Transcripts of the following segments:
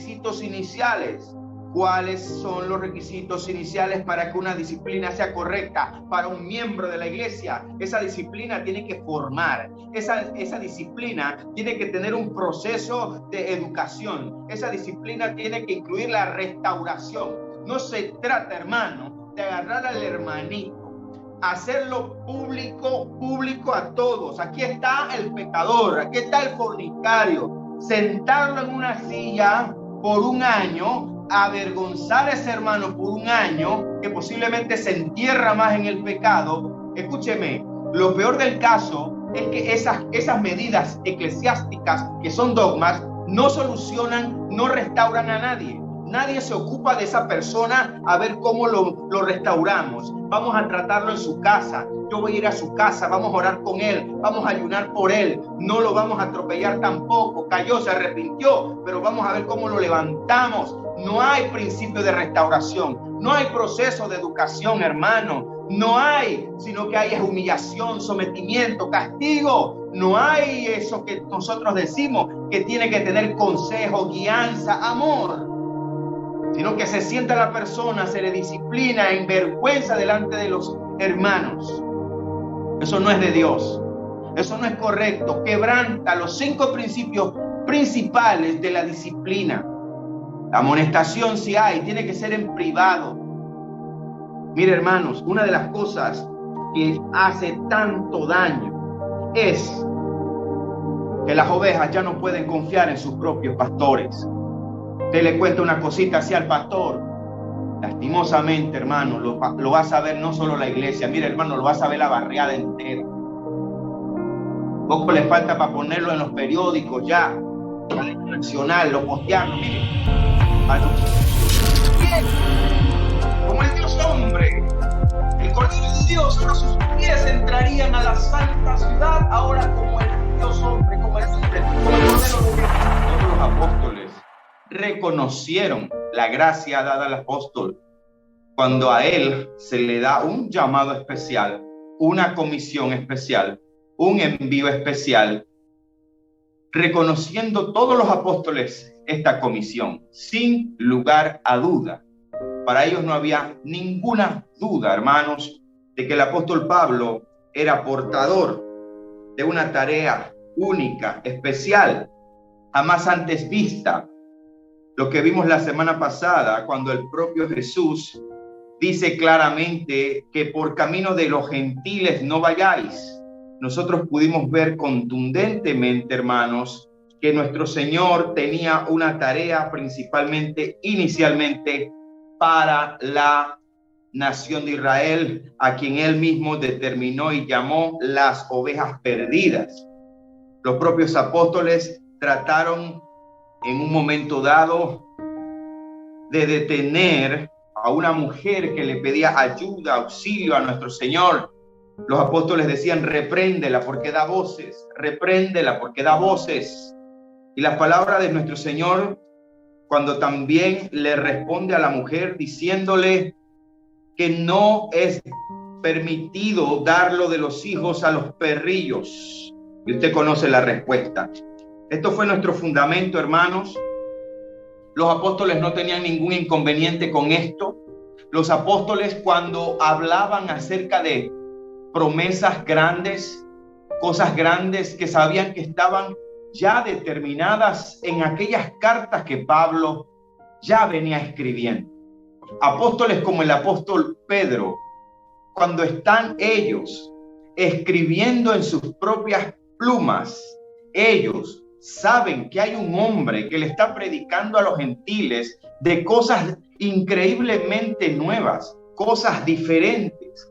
requisitos iniciales. ¿Cuáles son los requisitos iniciales para que una disciplina sea correcta para un miembro de la iglesia? Esa disciplina tiene que formar. Esa disciplina tiene que tener un proceso de educación. Esa disciplina tiene que incluir la restauración. No se trata, hermano, de agarrar al hermanito, hacerlo público a todos. Aquí está el pecador, aquí está el fornicario. Sentarlo en una silla por un año, avergonzar a ese hermano por un año, que posiblemente se entierra más en el pecado. Escúcheme, lo peor del caso es que esas medidas eclesiásticas, que son dogmas, no solucionan, no restauran a nadie. Nadie se ocupa de esa persona a ver cómo lo restauramos. Vamos a tratarlo en su casa. Yo voy a ir a su casa, vamos a orar con él, vamos a ayunar por él. No lo vamos a atropellar tampoco. Cayó, se arrepintió, pero vamos a ver cómo lo levantamos. No hay principio de restauración, no hay proceso de educación, hermano. No hay, sino que hay humillación, sometimiento, castigo. No hay eso que nosotros decimos que tiene que tener consejo, guianza, amor. Sino que se sienta la persona, se le disciplina en vergüenza delante de los hermanos. Eso no es de Dios. Eso no es correcto. Quebranta los 5 principios principales de la disciplina. La amonestación, si hay, tiene que ser en privado. Mire, hermanos, una de las cosas que hace tanto daño es que las ovejas ya no pueden confiar en sus propios pastores. Usted le cuenta una cosita así al pastor, lastimosamente, hermano, lo va a saber no solo la iglesia. Mire, hermano, lo va a saber la barriada entera. Poco le falta para ponerlo en los periódicos ya, nacional, lo postearon. Mire, como el Dios hombre, el Cordero de Dios, ahora sus pies entrarían a la santa ciudad, ahora como el Dios hombre, como el Cordero de Dios. Todos los apóstoles reconocieron la gracia dada al apóstol cuando a él se le da un llamado especial, una comisión especial, un envío especial, reconociendo todos los apóstoles esta comisión, sin lugar a duda. Para ellos no había ninguna duda, hermanos, de que el apóstol Pablo era portador de una tarea única, especial, jamás antes vista. Lo que vimos la semana pasada, cuando el propio Jesús dice claramente que por camino de los gentiles no vayáis. Nosotros pudimos ver contundentemente, hermanos, que nuestro Señor tenía una tarea principalmente, inicialmente, para la nación de Israel, a quien Él mismo determinó y llamó las ovejas perdidas. Los propios apóstoles trataron en un momento dado de detener a una mujer que le pedía ayuda, auxilio a nuestro Señor. Los apóstoles decían: repréndela porque da voces, repréndela porque da voces. Y la palabra de nuestro Señor, cuando también le responde a la mujer diciéndole que no es permitido darlo de los hijos a los perrillos. Y usted conoce la respuesta. Esto fue nuestro fundamento, hermanos. Los apóstoles no tenían ningún inconveniente con esto. Los apóstoles, cuando hablaban acerca de promesas grandes, cosas grandes que sabían que estaban ya determinadas en aquellas cartas que Pablo ya venía escribiendo. Apóstoles como el apóstol Pedro, cuando están ellos escribiendo en sus propias plumas, ellos saben que hay un hombre que le está predicando a los gentiles de cosas increíblemente nuevas, cosas diferentes.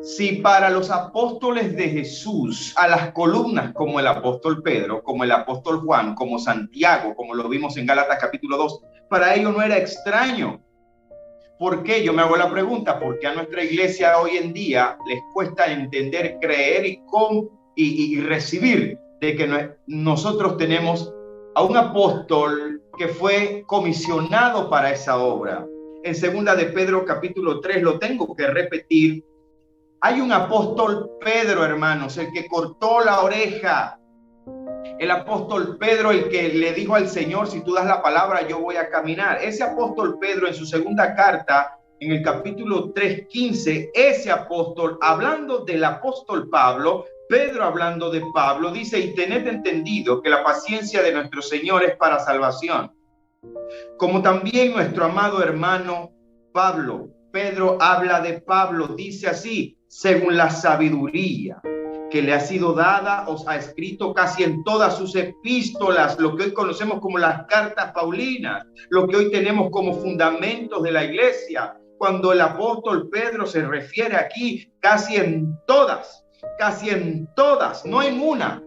Si para los apóstoles de Jesús, a las columnas como el apóstol Pedro, como el apóstol Juan, como Santiago, como lo vimos en Gálatas capítulo 2, para ellos no era extraño. ¿Por qué? Yo me hago la pregunta, ¿por qué a nuestra iglesia hoy en día les cuesta entender, creer y recibir de que nosotros tenemos a un apóstol que fue comisionado para esa obra? En segunda de Pedro capítulo 3, lo tengo que repetir, hay un apóstol Pedro, hermanos, el que cortó la oreja, El apóstol Pedro, el que le dijo al Señor, si tú das la palabra, yo voy a caminar. Ese apóstol Pedro, en su segunda carta, en el capítulo 3:15, ese apóstol, hablando del apóstol Pablo, Pedro hablando de Pablo, dice: y tened entendido que la paciencia de nuestro Señor es para salvación. Como también nuestro amado hermano Pablo, Pedro habla de Pablo, dice así: según la sabiduría que le ha sido dada, os ha escrito casi en todas sus epístolas, lo que hoy conocemos como las cartas paulinas, lo que hoy tenemos como fundamentos de la iglesia. Cuando el apóstol Pedro se refiere aquí, casi en todas, no en una,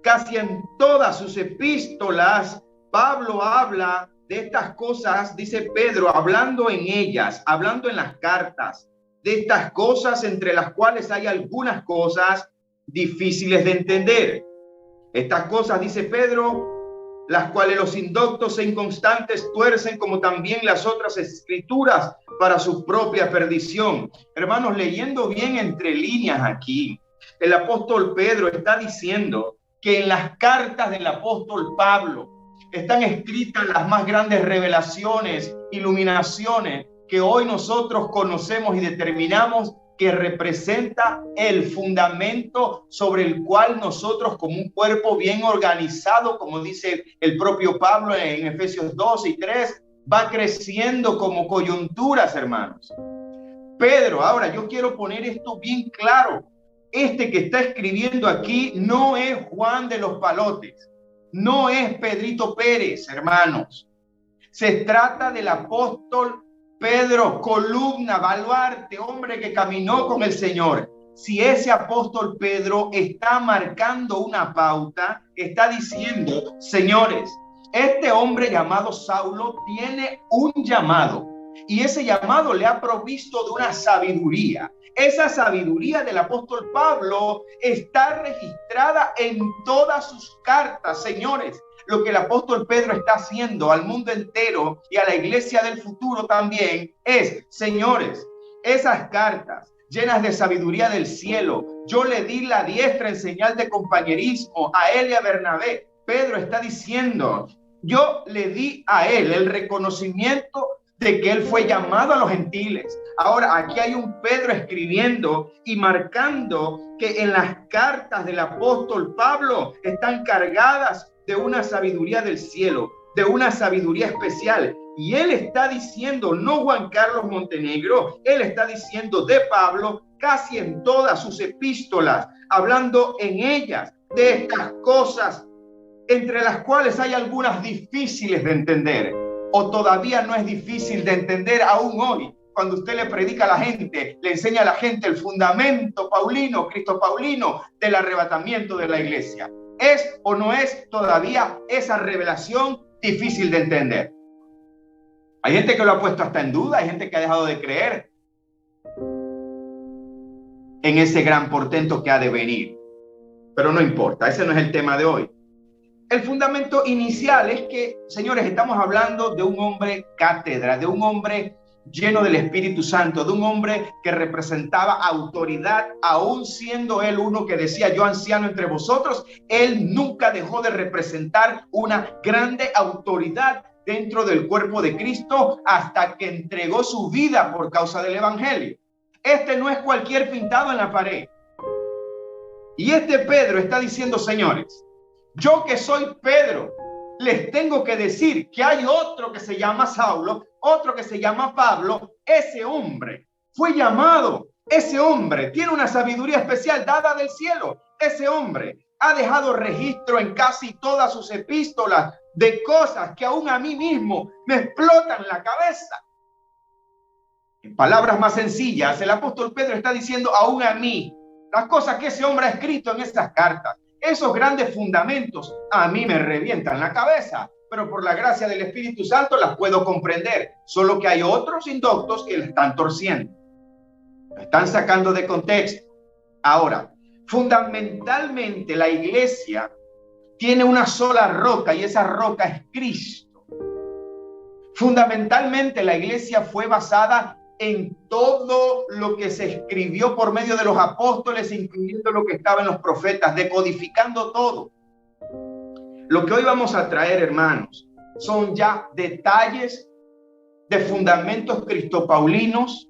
casi en todas sus epístolas, Pablo habla de estas cosas, dice Pedro, hablando en ellas, hablando en las cartas, de estas cosas entre las cuales hay algunas cosas difíciles de entender. Estas cosas, dice Pedro, las cuales los indoctos e inconstantes tuercen, como también las otras escrituras, para su propia perdición. Hermanos, leyendo bien entre líneas aquí, el apóstol Pedro está diciendo que en las cartas del apóstol Pablo están escritas las más grandes revelaciones, iluminaciones que hoy nosotros conocemos y determinamos que representa el fundamento sobre el cual nosotros, como un cuerpo bien organizado, como dice el propio Pablo en Efesios 2 y 3, va creciendo como coyunturas, hermanos. Pedro, ahora yo quiero poner esto bien claro. Este que está escribiendo aquí no es Juan de los Palotes, no es Pedrito Pérez, hermanos. Se trata del apóstol Pedro, columna, baluarte, hombre que caminó con el Señor. Si ese apóstol Pedro está marcando una pauta, está diciendo: señores, este hombre llamado Saulo tiene un llamado, y ese llamado le ha provisto de una sabiduría. Esa sabiduría del apóstol Pablo está registrada en todas sus cartas, señores. Lo que el apóstol Pedro está haciendo al mundo entero y a la iglesia del futuro también es: señores, esas cartas llenas de sabiduría del cielo, yo le di la diestra en señal de compañerismo a él y a Bernabé. Pedro está diciendo: yo le di a él el reconocimiento de que él fue llamado a los gentiles. Ahora, aquí hay un Pedro escribiendo y marcando que en las cartas del apóstol Pablo están cargadas de una sabiduría del cielo, de una sabiduría especial. Y él está diciendo, no Juan Carlos Montenegro, él está diciendo de Pablo casi en todas sus epístolas, hablando en ellas de estas cosas, entre las cuales hay algunas difíciles de entender, o todavía no es difícil de entender aún hoy. Cuando usted le predica a la gente, le enseña a la gente el fundamento paulino, Cristo paulino, del arrebatamiento de la iglesia. ¿Es o no es todavía esa revelación difícil de entender? Hay gente que lo ha puesto hasta en duda, hay gente que ha dejado de creer en ese gran portento que ha de venir. Pero no importa, ese no es el tema de hoy. El fundamento inicial es que, señores, estamos hablando de un hombre cátedra, de un hombre lleno del Espíritu Santo, de un hombre que representaba autoridad, aún siendo él uno que decía: yo anciano entre vosotros. Él nunca dejó de representar una grande autoridad dentro del cuerpo de Cristo hasta que entregó su vida por causa del evangelio. Este no es cualquier pintado en la pared. Y este Pedro está diciendo: señores, yo que soy Pedro, les tengo que decir que hay otro que se llama Saulo, otro que se llama Pablo. Ese hombre fue llamado, ese hombre tiene una sabiduría especial dada del cielo. Ese hombre ha dejado registro en casi todas sus epístolas de cosas que aún a mí mismo me explotan la cabeza. En palabras más sencillas, el apóstol Pedro está diciendo: aún a mí, las cosas que ese hombre ha escrito en esas cartas, esos grandes fundamentos, a mí me revientan la cabeza, pero por la gracia del Espíritu Santo las puedo comprender. Solo que hay otros indoctos que le están torciendo, lo están sacando de contexto. Ahora, fundamentalmente la iglesia tiene una sola roca, y esa roca es Cristo. Fundamentalmente la iglesia fue basada en todo lo que se escribió por medio de los apóstoles, incluyendo lo que estaba en los profetas, decodificando todo. Lo que hoy vamos a traer, hermanos, son ya detalles de fundamentos cristopaulinos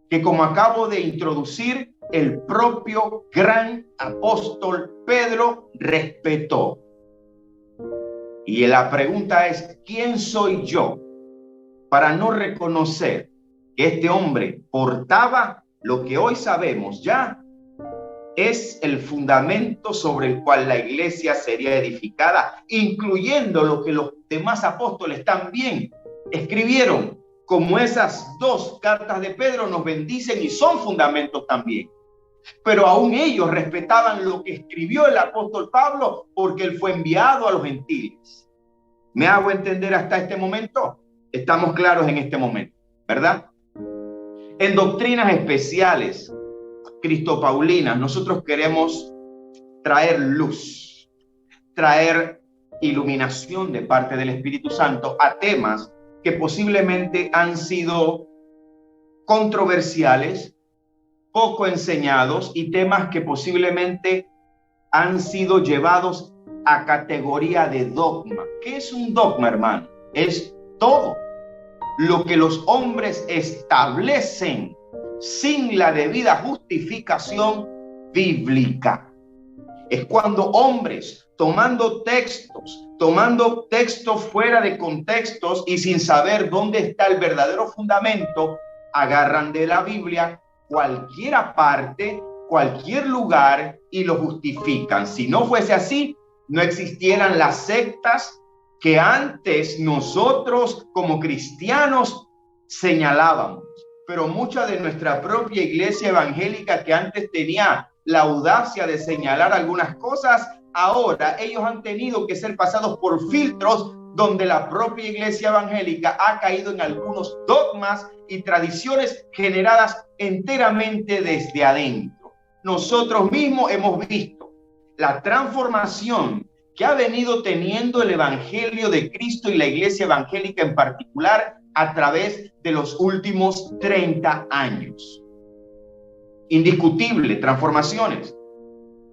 que, como acabo de introducir, el propio gran apóstol Pedro respetó. Y la pregunta es, ¿quién soy yo para no reconocer que este hombre portaba lo que hoy sabemos ya es el fundamento sobre el cual la iglesia sería edificada, incluyendo lo que los demás apóstoles también escribieron, como esas dos cartas de Pedro nos bendicen y son fundamentos también? Pero aún ellos respetaban lo que escribió el apóstol Pablo, porque él fue enviado a los gentiles. ¿Me hago entender hasta este momento? Estamos claros en este momento, ¿verdad? En doctrinas especiales cristopaulinas, nosotros queremos traer luz, traer iluminación de parte del Espíritu Santo a temas que posiblemente han sido controversiales, poco enseñados, y temas que posiblemente han sido llevados a categoría de dogma. ¿Qué es un dogma, hermano? Es todo lo que los hombres establecen sin la debida justificación bíblica. Es cuando hombres tomando textos fuera de contextos y sin saber dónde está el verdadero fundamento, agarran de la Biblia cualquier parte, cualquier lugar y lo justifican. Si no fuese así, no existieran las sectas que antes nosotros como cristianos señalábamos. Pero mucha de nuestra propia iglesia evangélica, que antes tenía la audacia de señalar algunas cosas, ahora ellos han tenido que ser pasados por filtros donde la propia iglesia evangélica ha caído en algunos dogmas y tradiciones generadas enteramente desde adentro. Nosotros mismos hemos visto la transformación que ha venido teniendo el evangelio de Cristo y la iglesia evangélica en particular a través de los últimos 30 años. Indiscutible, transformaciones,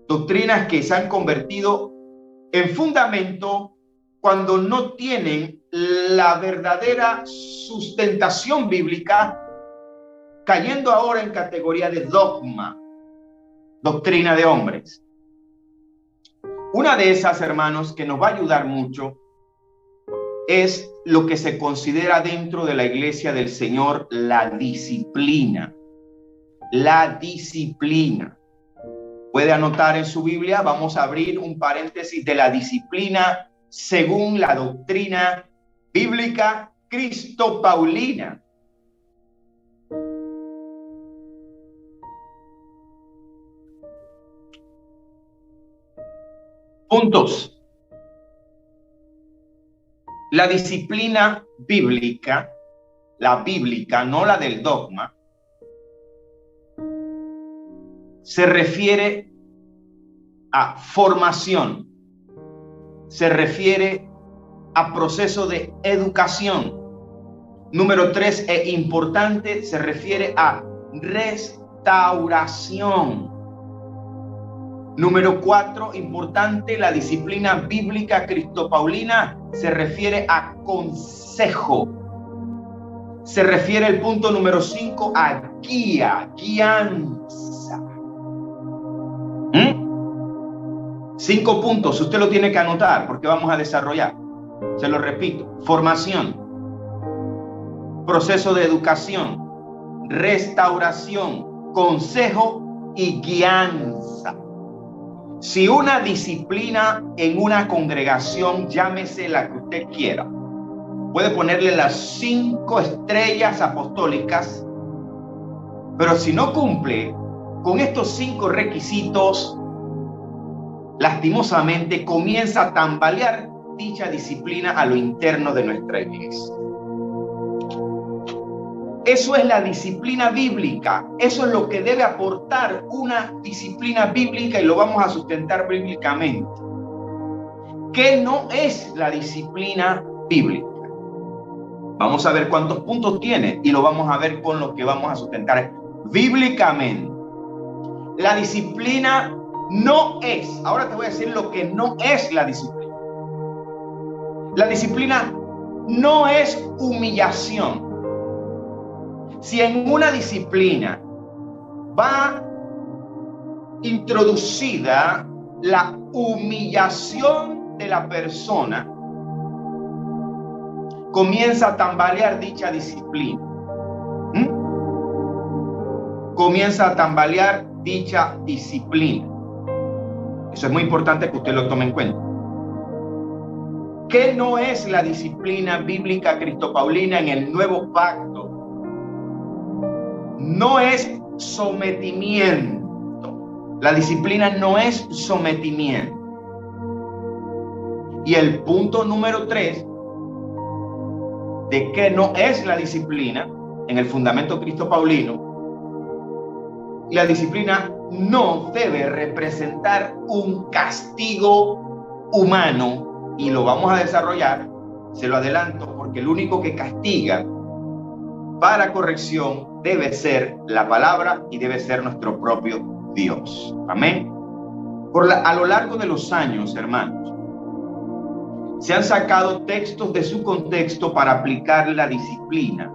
doctrinas que se han convertido en fundamento cuando no tienen la verdadera sustentación bíblica, cayendo ahora en categoría de dogma, doctrina de hombres. Una de esas, hermanos, que nos va a ayudar mucho es lo que se considera dentro de la iglesia del Señor la disciplina. La disciplina. Puede anotar en su Biblia, vamos a abrir un paréntesis de la disciplina según la doctrina bíblica cristopaulina. Puntos. La disciplina bíblica, la bíblica, no la del dogma, se refiere a formación, se refiere a proceso de educación. Número 3, e importante, se refiere a restauración. Número 4, importante, la disciplina bíblica cristopaulina se refiere a consejo. Se refiere el punto número 5 a guianza. 5 puntos, usted lo tiene que anotar porque vamos a desarrollar. Se lo repito: formación, proceso de educación, restauración, consejo y guianza. Si una disciplina en una congregación, llámese la que usted quiera, puede ponerle las 5 estrellas apostólicas, pero si no cumple con estos 5 requisitos, lastimosamente comienza a tambalear dicha disciplina a lo interno de nuestra iglesia. Eso es la disciplina bíblica. Eso es lo que debe aportar una disciplina bíblica, y lo vamos a sustentar bíblicamente. ¿Qué no es la disciplina bíblica? Vamos a ver cuántos puntos tiene y lo vamos a ver con lo que vamos a sustentar bíblicamente. La disciplina no es, ahora te voy a decir lo que no es la disciplina. La disciplina no es humillación. Si en una disciplina va introducida la humillación de la persona, comienza a tambalear dicha disciplina. Comienza a tambalear dicha disciplina. Eso es muy importante que usted lo tome en cuenta. ¿Qué no es la disciplina bíblica cristopaulina en el nuevo pacto? No es sometimiento. La disciplina no es sometimiento. Y el punto número 3 de qué no es la disciplina en el fundamento cristopaulino: la disciplina no debe representar un castigo humano, y lo vamos a desarrollar, se lo adelanto, porque el único que castiga para corrección debe ser la palabra y debe ser nuestro propio Dios. Amén. A lo largo de los años, hermanos, se han sacado textos de su contexto para aplicar la disciplina.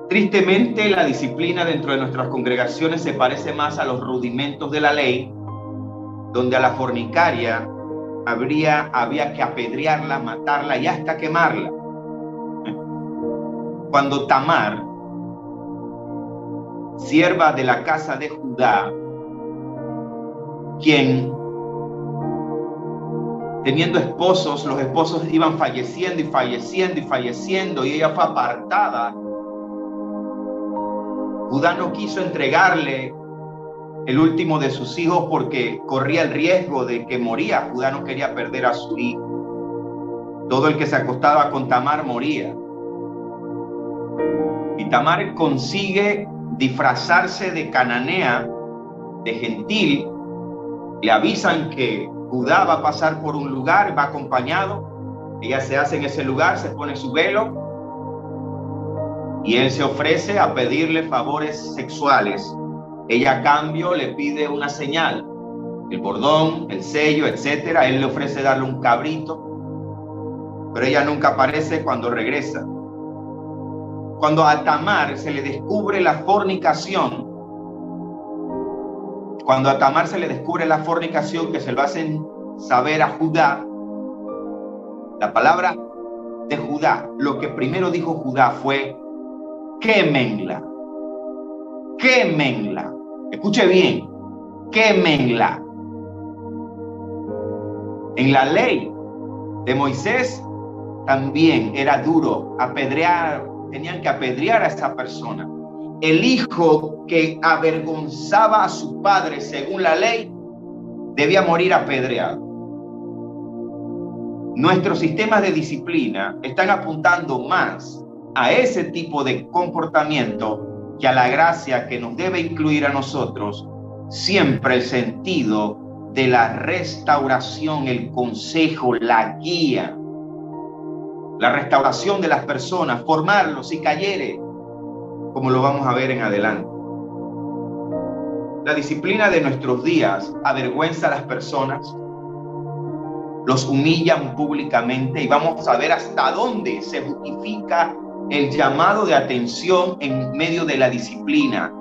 Tristemente, la disciplina dentro de nuestras congregaciones se parece más a los rudimentos de la ley, donde a la fornicaria había que apedrearla, matarla y hasta quemarla. Cuando Tamar, sierva de la casa de Judá, quien teniendo esposos, los esposos iban falleciendo y falleciendo y falleciendo, y ella fue apartada, Judá no quiso entregarle el último de sus hijos porque corría el riesgo de que moría. Judá no quería perder a su hijo. Todo el que se acostaba con Tamar moría. Y Tamar consigue disfrazarse de cananea, de gentil. Le avisan que Judá va a pasar por un lugar, va acompañado. Ella se hace en ese lugar, se pone su velo, y él se ofrece a pedirle favores sexuales. Ella a cambio le pide una señal, el bordón, el sello, etcétera. Él le ofrece darle un cabrito, pero ella nunca aparece cuando regresa. Cuando a Tamar se le descubre la fornicación, que se lo hacen saber a Judá, la palabra de Judá, lo que primero dijo Judá fue: quémenla. Quémenla. Escuche bien, quémenla. En la ley de Moisés también era duro apedrear, tenían que apedrear a esa persona. El hijo que avergonzaba a su padre según la ley debía morir apedreado. Nuestros sistemas de disciplina están apuntando más a ese tipo de comportamiento que a la gracia que nos debe incluir a nosotros siempre el sentido de la restauración, el consejo, la guía, la restauración de las personas, formarlos si cayere, como lo vamos a ver en adelante. La disciplina de nuestros días avergüenza a las personas, los humillan públicamente, y vamos a ver hasta dónde se justifica el llamado de atención en medio de la disciplina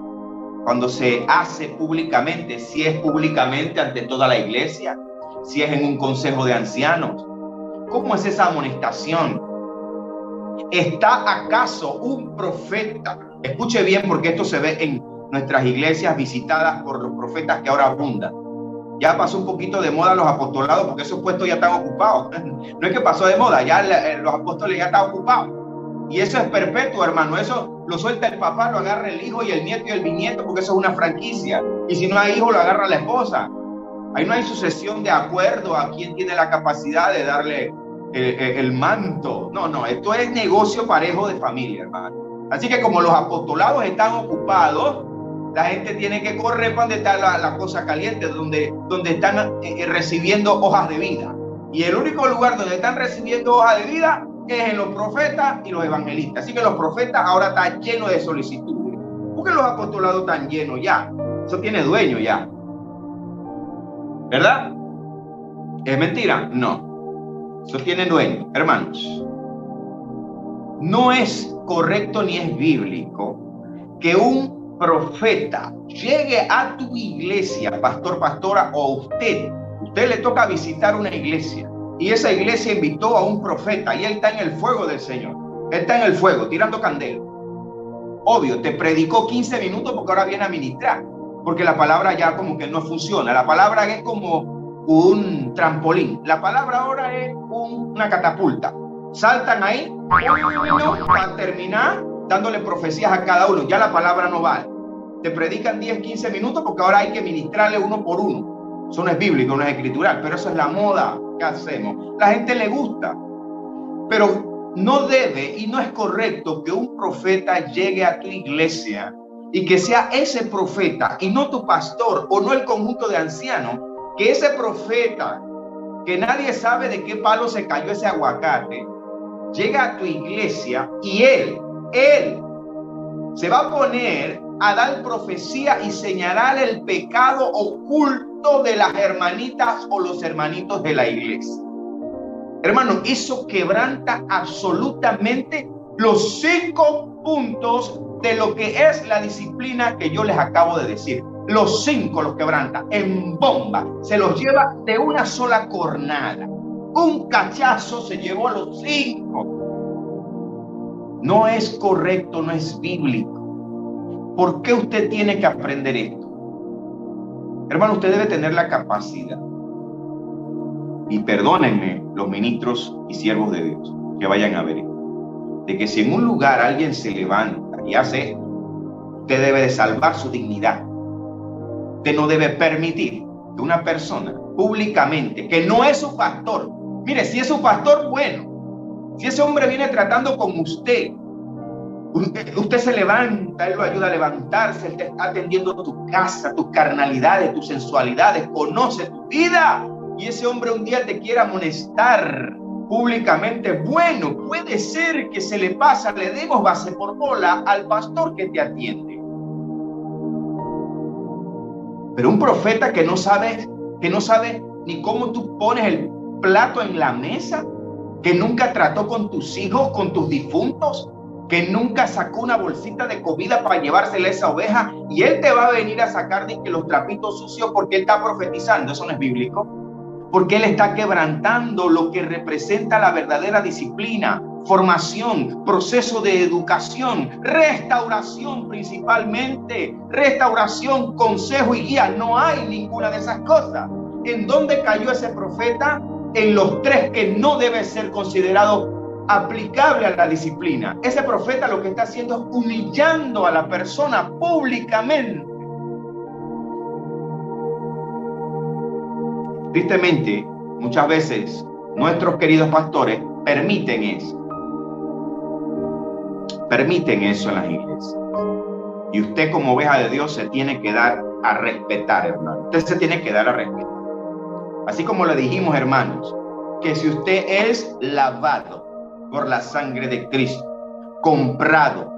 cuando se hace públicamente, si es públicamente ante toda la iglesia, si es en un consejo de ancianos. ¿Cómo es esa amonestación? ¿Está acaso un profeta? Escuche bien, porque esto se ve en nuestras iglesias visitadas por los profetas que ahora abundan. Ya pasó un poquito de moda los apostolados, porque esos puestos ya están ocupados. No es que pasó de moda, ya los apóstoles ya están ocupados. Y eso es perpetuo, hermano. Eso lo suelta el papá, lo agarra el hijo y el nieto y el bisnieto, porque eso es una franquicia. Y si no hay hijo, lo agarra la esposa. Ahí no hay sucesión de acuerdo a quién tiene la capacidad de darle el manto. No, esto es negocio parejo de familia, hermano. Así que como los apostolados están ocupados, la gente tiene que correr para donde está la cosa caliente, donde están recibiendo hojas de vida. Y el único lugar donde están recibiendo hojas de vida es en los profetas y los evangelistas. Así que los profetas ahora están llenos de solicitudes. ¿Por qué los apostolados están llenos ya? Eso tiene dueño ya. ¿Verdad? ¿Es mentira? No. Eso tiene dueño, hermanos. No es correcto ni es bíblico que un profeta llegue a tu iglesia, pastor, pastora, o usted le toca visitar una iglesia y esa iglesia invitó a un profeta y él está en el fuego del Señor. Él está en el fuego, tirando candela. Obvio, te predicó 15 minutos porque ahora viene a ministrar, porque la palabra ya como que no funciona. La palabra es como un trampolín. La palabra ahora es una catapulta. Saltan ahí para terminar dándole profecías a cada uno. Ya la palabra no vale. Te predican 10, 15 minutos porque ahora hay que ministrarle uno por uno. Eso no es bíblico, no es escritural, pero eso es la moda que hacemos. La gente le gusta, pero no debe y no es correcto que un profeta llegue a tu iglesia y que sea ese profeta y no tu pastor o no el conjunto de ancianos, que ese profeta que nadie sabe de qué palo se cayó ese aguacate, llega a tu iglesia y él se va a poner a dar profecía y señalar el pecado oculto de las hermanitas o los hermanitos de la iglesia. Hermano, eso quebranta absolutamente los 5 puntos de lo que es la disciplina que yo les acabo de decir. Los 5 los quebranta en bomba, se los lleva de una sola cornada. Un cachazo se llevó a los 5. No es correcto, no es bíblico. ¿Por qué usted tiene que aprender esto? Hermano, usted debe tener la capacidad. Y perdónenme los ministros y siervos de Dios que vayan a ver esto, de que si en un lugar alguien se levanta y hace esto, usted debe de salvar su dignidad. Usted no debe permitir que una persona públicamente, que no es su pastor, mire, si es su pastor, bueno, si ese hombre viene tratando con usted se levanta, él lo ayuda a levantarse, él te está atendiendo tu casa, tus carnalidades, tus sensualidades, conoce tu vida, y ese hombre un día te quiera amonestar públicamente, bueno, puede ser que se le pasa, le demos base por bola al pastor que te atiende. Pero un profeta que no sabe ni cómo tú pones el plato en la mesa, que nunca trató con tus hijos, con tus difuntos, que nunca sacó una bolsita de comida para llevársela a esa oveja, y él te va a venir a sacar de que los trapitos sucios porque él está profetizando. Eso no es bíblico, porque él está quebrantando lo que representa la verdadera disciplina, formación, proceso de educación, restauración principalmente, restauración, consejo y guía. No hay ninguna de esas cosas. ¿En dónde cayó ese profeta? En los 3 que no debe ser considerado aplicable a la disciplina. Ese profeta lo que está haciendo es humillando a la persona públicamente. Tristemente, muchas veces nuestros queridos pastores permiten eso en las iglesias. Y usted, como oveja de Dios, se tiene que dar a respetar, hermano. Usted se tiene que dar a respetar. Así como le dijimos, hermanos, que si usted es lavado por la sangre de Cristo, comprado,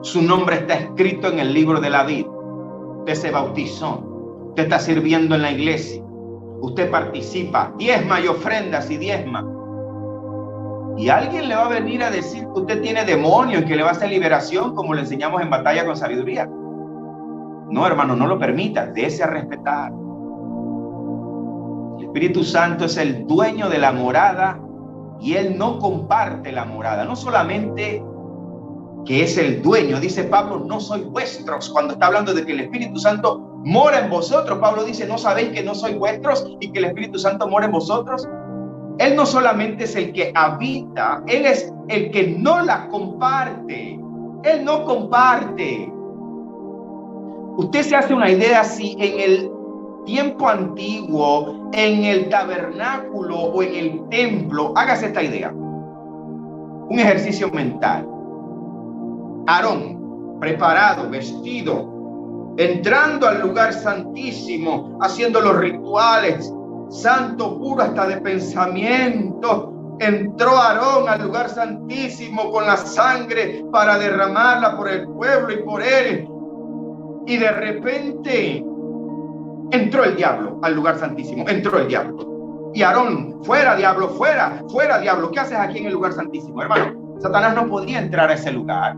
su nombre está escrito en el libro de la vida, usted se bautizó, usted está sirviendo en la iglesia, usted participa, diezma y ofrendas y diezma, y alguien le va a venir a decir que usted tiene demonios y que le va a hacer liberación, como le enseñamos en Batalla con Sabiduría. No, hermano, no lo permita, dése a respetar. El Espíritu Santo es el dueño de la morada y él no comparte la morada. No solamente que es el dueño, dice Pablo, no sois vuestros. Cuando está hablando de que el Espíritu Santo mora en vosotros, Pablo dice, ¿no sabéis que no sois vuestros y que el Espíritu Santo mora en vosotros? Él no solamente es el que habita, él es el que no la comparte. Él no comparte. Usted se hace una idea si en el tiempo antiguo, en el tabernáculo o en el templo, hágase esta idea, un ejercicio mental. Aarón, preparado, vestido, entrando al lugar santísimo, haciendo los rituales, santo, puro hasta de pensamiento. Entró Aarón al lugar santísimo con la sangre para derramarla por el pueblo y por él. Y de repente entró el diablo al lugar santísimo. Entró el diablo. Y Aarón, fuera diablo, fuera, fuera diablo. ¿Qué haces aquí en el lugar santísimo, hermano? Satanás no podía entrar a ese lugar,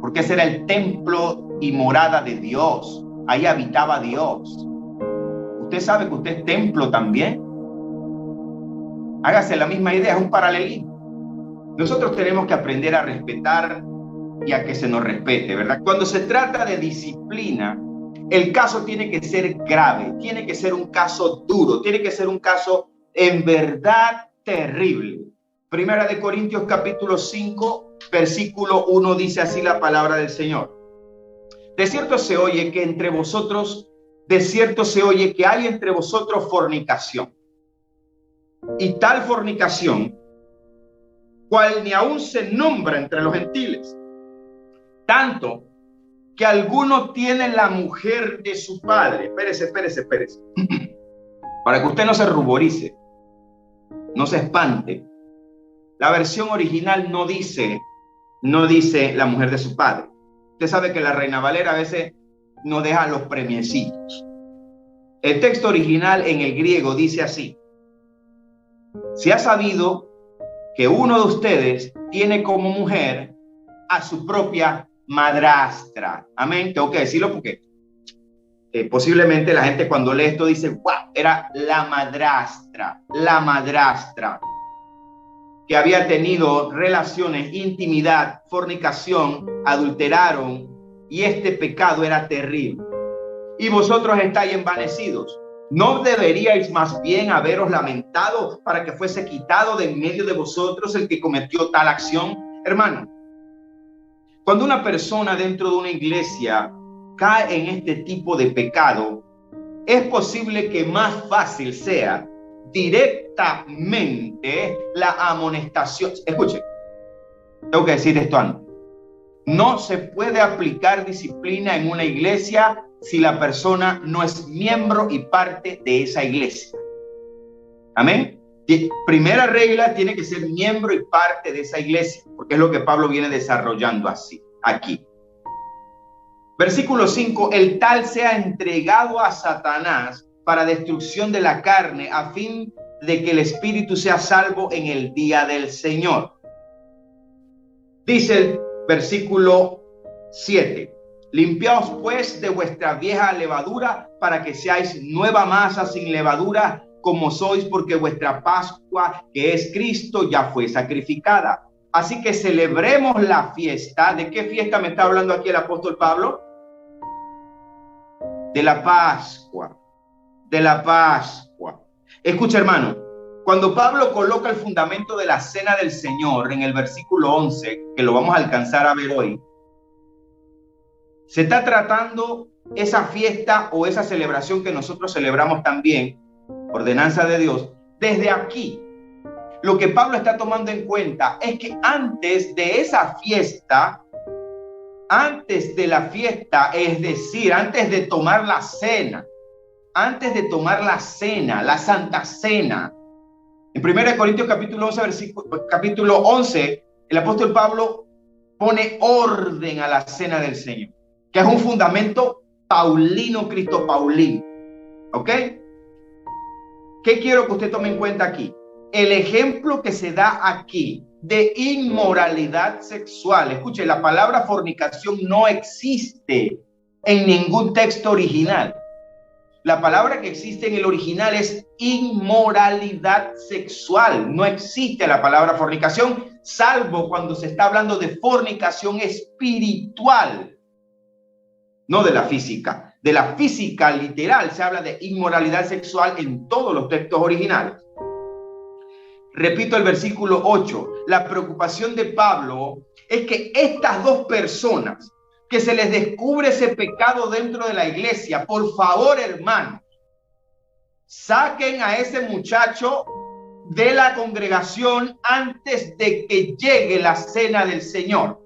porque ese era el templo y morada de Dios. Ahí habitaba Dios. Usted sabe que usted es templo también. Hágase la misma idea, es un paralelismo. Nosotros tenemos que aprender a respetar y a que se nos respete, ¿verdad? Cuando se trata de disciplina, el caso tiene que ser grave, tiene que ser un caso duro, tiene que ser un caso en verdad terrible. Primera de Corintios capítulo 5, versículo 1 dice así la palabra del Señor. De cierto se oye que entre vosotros, de cierto se oye que hay entre vosotros fornicación. Y tal fornicación, cual ni aún se nombra entre los gentiles, tanto que alguno tiene la mujer de su padre. Espérese. Para que usted no se ruborice, no se espante. La versión original no dice la mujer de su padre. Usted sabe que la Reina Valera a veces no deja los premiecitos. El texto original en el griego dice así: se ha sabido que uno de ustedes tiene como mujer a su propia madrastra. Amén. Tengo que decirlo porque posiblemente la gente cuando lee esto dice, wow, era la madrastra que había tenido relaciones, intimidad, fornicación, adulteraron, y este pecado era terrible. Y vosotros estáis envanecidos. ¿No deberíais más bien haberos lamentado para que fuese quitado de en medio de vosotros el que cometió tal acción? Hermano, cuando una persona dentro de una iglesia cae en este tipo de pecado, es posible que más fácil sea directamente la amonestación. Escuchen, tengo que decir esto antes. No se puede aplicar disciplina en una iglesia si la persona no es miembro y parte de esa iglesia. Amén. Primera regla, tiene que ser miembro y parte de esa iglesia, porque es lo que Pablo viene desarrollando así, aquí. Versículo 5, el tal sea entregado a Satanás para destrucción de la carne, a fin de que el espíritu sea salvo en el día del Señor. Dice el versículo 7, limpiaos pues de vuestra vieja levadura para que seáis nueva masa sin levadura, como sois, porque vuestra Pascua, que es Cristo, ya fue sacrificada. Así que celebremos la fiesta. ¿De qué fiesta me está hablando aquí el apóstol Pablo? De la Pascua. De la Pascua. Escucha, hermano, cuando Pablo coloca el fundamento de la cena del Señor en el versículo 11, que lo vamos a alcanzar a ver hoy, se está tratando esa fiesta o esa celebración que nosotros celebramos también, ordenanza de Dios, desde aquí. Lo que Pablo está tomando en cuenta es que antes de esa fiesta, antes de la fiesta, es decir, antes de tomar la cena, la Santa Cena, en 1 Corintios capítulo 11, el apóstol Pablo pone orden a la cena del Señor, que es un fundamento paulino, Cristo paulino. ¿Ok? ¿Qué quiero que usted tome en cuenta aquí? El ejemplo que se da aquí de inmoralidad sexual. Escuche, la palabra fornicación no existe en ningún texto original. La palabra que existe en el original es inmoralidad sexual. No existe la palabra fornicación, salvo cuando se está hablando de fornicación espiritual, no de la física. De la física literal se habla de inmoralidad sexual en todos los textos originales. Repito el versículo 8. La preocupación de Pablo es que estas dos personas que se les descubre ese pecado dentro de la iglesia, por favor, hermanos, saquen a ese muchacho de la congregación antes de que llegue la cena del Señor.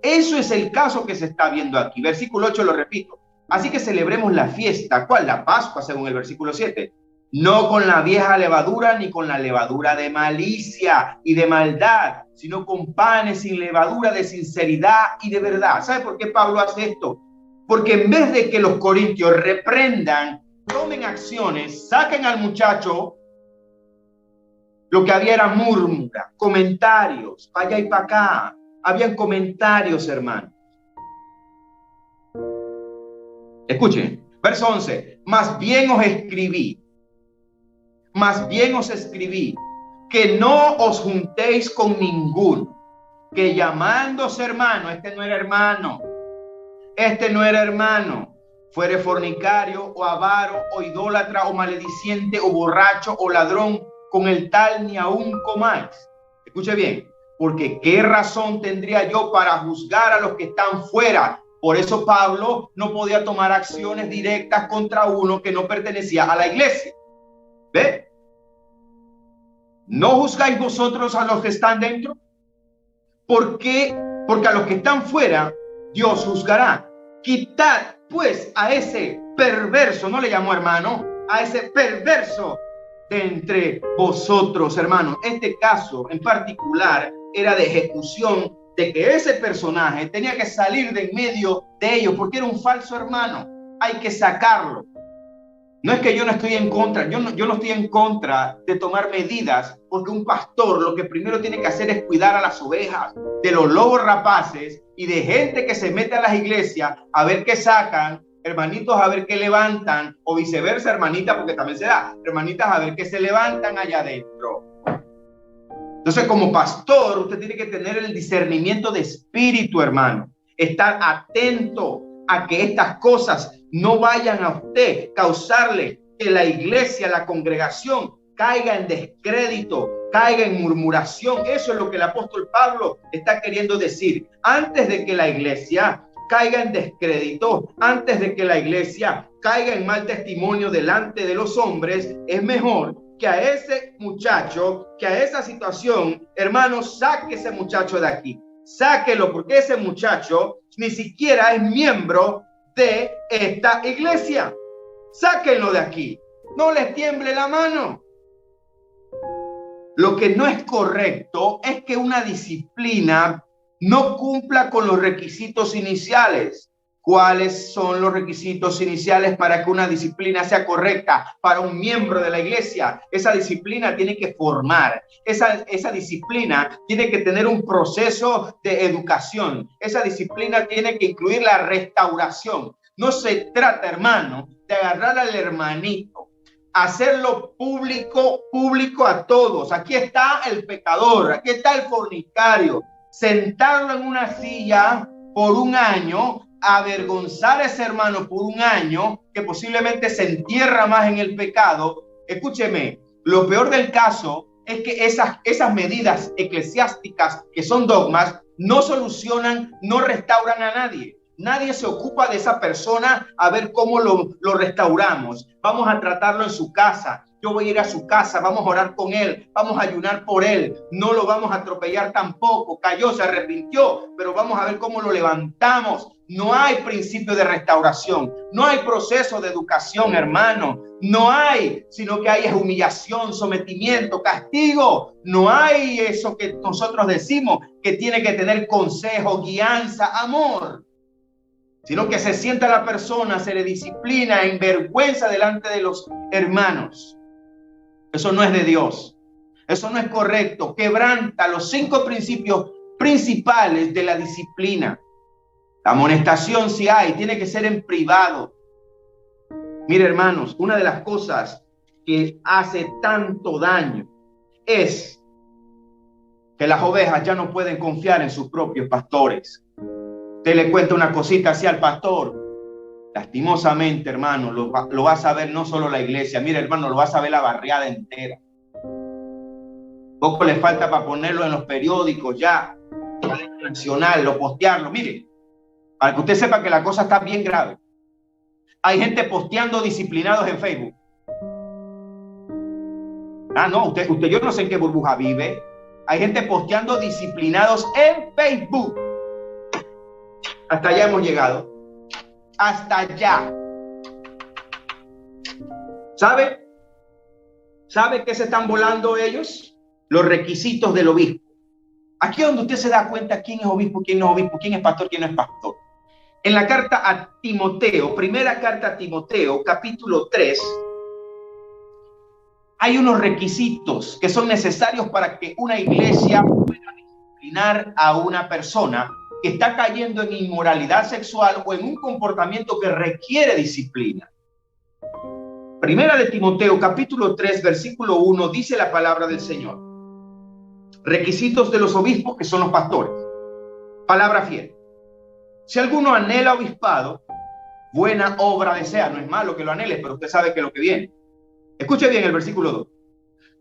Eso es el caso que se está viendo aquí. Versículo 8, lo repito. Así que celebremos la fiesta. ¿Cuál? La Pascua, según el versículo 7. No con la vieja levadura, ni con la levadura de malicia y de maldad, sino con panes sin levadura de sinceridad y de verdad. ¿Sabe por qué Pablo hace esto? Porque en vez de que los corintios reprendan, tomen acciones, saquen al muchacho Lo que había era murmura, comentarios, para allá y para acá. Habían comentarios, hermano. Escuchen, verso 11. Más bien os escribí, que no os juntéis con ninguno, que llamándose hermano, este no era hermano, fuere fornicario o avaro o idólatra o malediciente o borracho o ladrón, con el tal ni aún comáis. Escuche bien, porque qué razón tendría yo para juzgar a los que están fuera. Por eso Pablo no podía tomar acciones directas contra uno que no pertenecía a la iglesia. ¿Ve? ¿No juzgáis vosotros a los que están dentro? ¿Por qué? Porque a los que están fuera Dios juzgará. Quitad pues a ese perverso, no le llamó hermano, a ese perverso de entre vosotros, hermanos. Este caso en particular era de ejecución, de que ese personaje tenía que salir de en medio de ellos porque era un falso hermano. Hay que sacarlo. No es que yo no estoy en contra, yo no estoy en contra de tomar medidas, porque un pastor lo que primero tiene que hacer es cuidar a las ovejas de los lobos rapaces y de gente que se mete a las iglesias a ver qué sacan, hermanitos a ver qué levantan, o viceversa, hermanitas, porque también se da, hermanitas a ver qué se levantan allá adentro. Entonces, como pastor, usted tiene que tener el discernimiento de espíritu, hermano. Estar atento a que estas cosas no vayan a usted causarle que la iglesia, la congregación, caiga en descrédito, caiga en murmuración. Eso es lo que el apóstol Pablo está queriendo decir. Antes de que la iglesia caiga en descrédito, antes de que la iglesia caiga en mal testimonio delante de los hombres, es mejor que a ese muchacho, que a esa situación, hermano, saque ese muchacho de aquí. Sáquelo, porque ese muchacho ni siquiera es miembro de esta iglesia. Sáquenlo de aquí. No les tiemble la mano. Lo que no es correcto es que una disciplina no cumpla con los requisitos iniciales. ¿Cuáles son los requisitos iniciales para que una disciplina sea correcta para un miembro de la iglesia? Esa disciplina tiene que formar. Esa disciplina tiene que tener un proceso de educación. Esa disciplina tiene que incluir la restauración. No se trata, hermano, de agarrar al hermanito, hacerlo público a todos. Aquí está el pecador, aquí está el fornicario. Sentarlo en una silla por un año, avergonzar a ese hermano por un año, que posiblemente se entierra más en el pecado. Escúcheme, lo peor del caso es que esas medidas eclesiásticas que son dogmas no solucionan, no restauran a nadie. Nadie se ocupa de esa persona a ver cómo lo restauramos. Vamos a tratarlo en su casa. Yo voy a ir a su casa, vamos a orar con él, vamos a ayunar por él. No lo vamos a atropellar tampoco. Cayó, se arrepintió, pero vamos a ver cómo lo levantamos. No hay principio de restauración, no hay proceso de educación, hermano. No hay, sino que hay humillación, sometimiento, castigo. No hay eso que nosotros decimos que tiene que tener consejo, guianza, amor. Sino que se sienta la persona, se le disciplina en vergüenza delante de los hermanos. Eso no es de Dios. Eso no es correcto. Quebranta los 5 principios principales de la disciplina. La amonestación, si hay, tiene que ser en privado. Mire, hermanos, una de las cosas que hace tanto daño es que las ovejas ya no pueden confiar en sus propios pastores. Usted le cuenta una cosita así al pastor, lastimosamente, hermano, lo va a saber no solo la iglesia. Mire, hermano, lo va a saber la barriada entera. Poco le falta para ponerlo en los periódicos ya, nacional, lo postearlo. Mire, para que usted sepa que la cosa está bien grave. Hay gente posteando disciplinados en Facebook. No, usted, yo no sé en qué burbuja vive. Hay gente posteando disciplinados en Facebook. Hasta allá hemos llegado. Hasta allá. ¿Sabe? ¿Sabe qué se están volando ellos? Los requisitos del obispo. Aquí es donde usted se da cuenta quién es obispo, quién no es obispo, quién es pastor, quién no es pastor. En la carta a Timoteo, primera carta a Timoteo, capítulo 3, hay unos requisitos que son necesarios para que una iglesia pueda disciplinar a una persona que está cayendo en inmoralidad sexual o en un comportamiento que requiere disciplina. Primera de Timoteo, capítulo 3, versículo 1, dice la palabra del Señor. Requisitos de los obispos, que son los pastores. Palabra fiel. Si alguno anhela obispado, buena obra desea. No es malo que lo anhele, pero usted sabe que lo que viene. Escuche bien el versículo 2.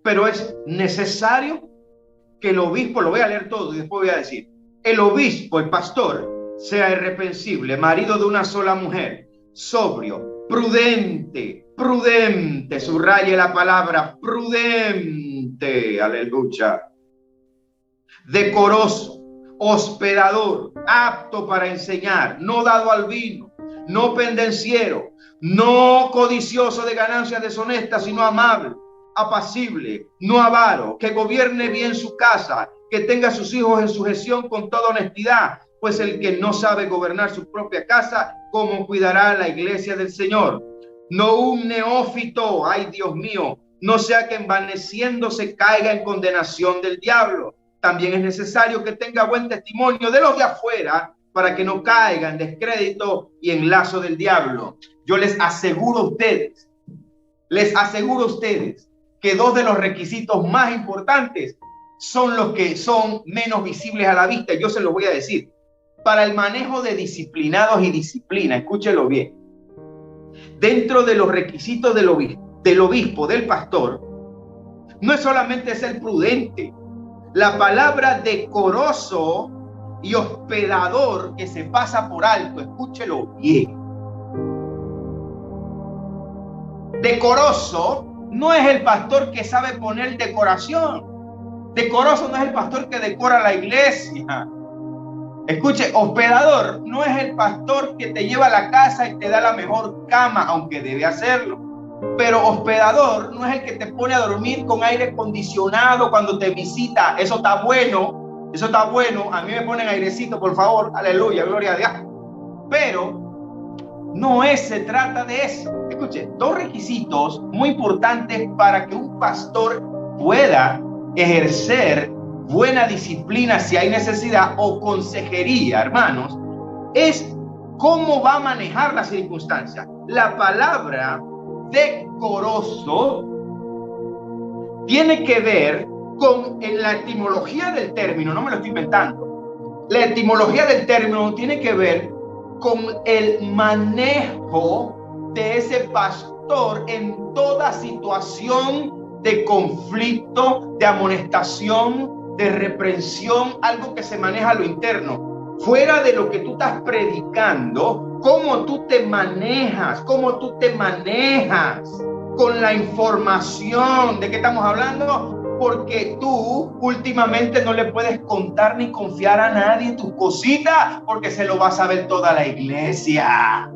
Pero es necesario que el obispo, lo voy a leer todo y después voy a decir, el obispo, el pastor, sea irreprensible, marido de una sola mujer, sobrio, prudente, subraye la palabra prudente, aleluya, decoroso, hospedador, apto para enseñar, no dado al vino, no pendenciero, no codicioso de ganancias deshonestas, sino amable, apacible, no avaro, que gobierne bien su casa, que tenga a sus hijos en sujeción con toda honestidad, pues el que no sabe gobernar su propia casa, ¿cómo cuidará la iglesia del Señor? No un neófito, ay Dios mío, no sea que envaneciéndose caiga en condenación del diablo. También es necesario que tenga buen testimonio de los de afuera, para que no caiga en descrédito y en lazo del diablo. Yo les aseguro a ustedes que dos de los requisitos más importantes son los que son menos visibles a la vista. Yo se los voy a decir. Para el manejo de disciplinados y disciplina, escúchelo bien. Dentro de los requisitos del obispo, del pastor, no es solamente ser prudente. La palabra decoroso y hospedador que se pasa por alto, escúchelo bien. Decoroso no es el pastor que sabe poner decoración. Decoroso no es el pastor que decora la iglesia. Escuche, hospedador no es el pastor que te lleva a la casa y te da la mejor cama, aunque debe hacerlo. Pero hospedador no es el que te pone a dormir con aire acondicionado cuando te visita. Eso está bueno, a mí me ponen airecito, por favor, aleluya, gloria a Dios. Pero no se trata de eso. Escuche, dos requisitos muy importantes para que un pastor pueda ejercer buena disciplina si hay necesidad o consejería, hermanos, es cómo va a manejar las circunstancias. La palabra decoroso tiene que ver con la etimología del término, no me lo estoy inventando. La etimología del término tiene que ver con el manejo de ese pastor en toda situación de conflicto, de amonestación, de reprensión, algo que se maneja a lo interno. Fuera de lo que tú estás predicando, cómo tú te manejas con la información. ¿De qué estamos hablando? Porque tú últimamente no le puedes contar ni confiar a nadie tus cositas, porque se lo va a saber toda la iglesia.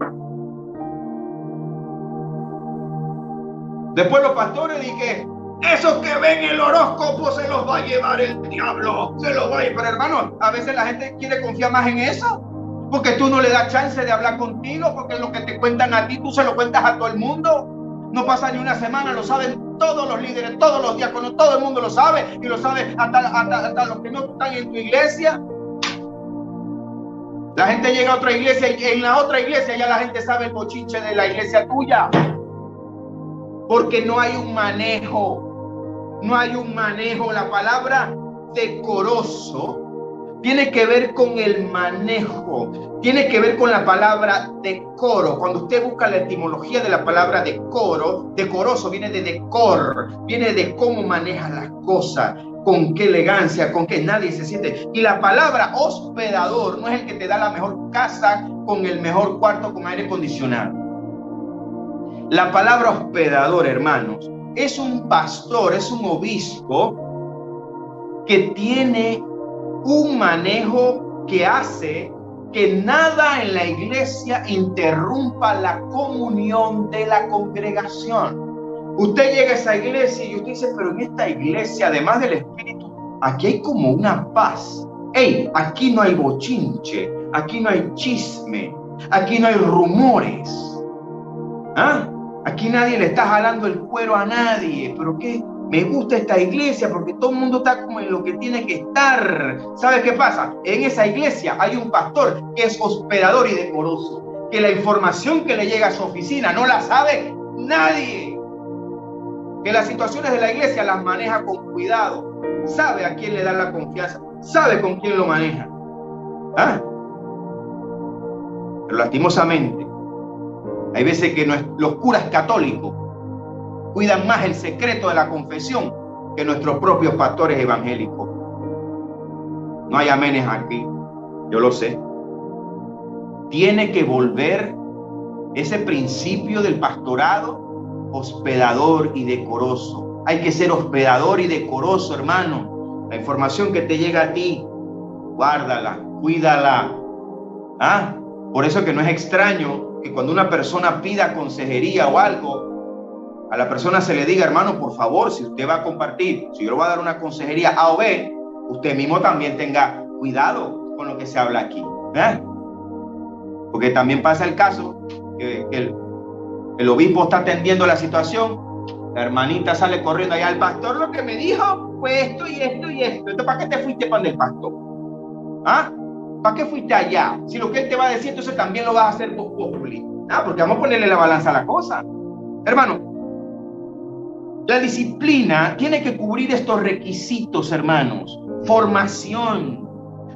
Después los pastores dicen, esos que ven el horóscopo se los va a llevar el diablo, se los va a llevar. Pero hermano, a veces la gente quiere confiar más en eso, porque tú no le das chance de hablar contigo, porque lo que te cuentan a ti, tú se lo cuentas a todo el mundo. No pasa ni una semana, lo saben todos los líderes, todos los diáconos, todo el mundo lo sabe, y lo sabe hasta los que no están en tu iglesia. La gente llega a otra iglesia y en la otra iglesia ya la gente sabe el bochinche de la iglesia tuya, porque no hay un manejo. La palabra decoroso tiene que ver con el manejo, tiene que ver con la palabra decoro. Cuando usted busca la etimología de la palabra decoro, decoroso viene de decor, viene de cómo manejas las cosas, con qué elegancia, con que nadie se siente. Y la palabra hospedador no es el que te da la mejor casa con el mejor cuarto con aire acondicionado. La palabra hospedador, hermanos, es un pastor, es un obispo que tiene un manejo que hace que nada en la iglesia interrumpa la comunión de la congregación. Usted llega a esa iglesia y usted dice, pero en esta iglesia, además del Espíritu, aquí hay como una paz. Aquí no hay bochinche, aquí no hay chisme, aquí no hay rumores. Aquí nadie le está jalando el cuero a nadie. ¿Pero qué? Me gusta esta iglesia porque todo el mundo está como en lo que tiene que estar. ¿Sabes qué pasa? En esa iglesia hay un pastor que es hospedador y decoroso, que la información que le llega a su oficina no la sabe nadie, que las situaciones de la iglesia las maneja con cuidado, sabe a quién le da la confianza, sabe con quién lo maneja. Pero lastimosamente hay veces que los curas católicos cuidan más el secreto de la confesión que nuestros propios pastores evangélicos. No hay amenes aquí, yo lo sé. Tiene que volver ese principio del pastorado, hospedador y decoroso. Hay que ser hospedador y decoroso, hermano. La información que te llega a ti, guárdala, cuídala. Por eso que no es extraño que cuando una persona pida consejería o algo, a la persona se le diga, hermano, por favor, si usted va a compartir, si yo le voy a dar una consejería A o B, usted mismo también tenga cuidado con lo que se habla aquí. Porque también pasa el caso que el obispo está atendiendo la situación, la hermanita sale corriendo allá, al pastor lo que me dijo fue esto y esto y esto. Entonces, ¿para qué te fuiste para el pastor? ¿Para qué fuiste allá? Si lo que él te va a decir, entonces también lo vas a hacer vos, Populi. Porque vamos a ponerle la balanza a la cosa. Hermano, la disciplina tiene que cubrir estos requisitos, hermanos. Formación.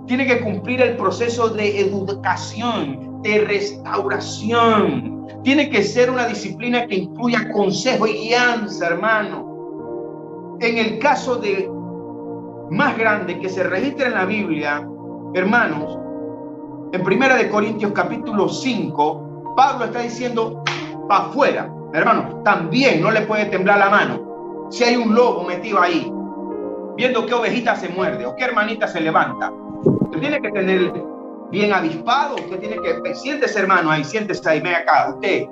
Tiene que cumplir el proceso de educación, de restauración. Tiene que ser una disciplina que incluya consejo y guianza, hermano. En el caso de más grande que se registra en la Biblia, hermanos, en 1 Corintios capítulo 5, Pablo está diciendo, para afuera, hermano, también no le puede temblar la mano. Si hay un lobo metido ahí, viendo qué ovejita se muerde o qué hermanita se levanta, usted tiene que tener bien avispado, usted tiene que, siéntese, hermano, ahí, siéntese ahí, ven acá, usted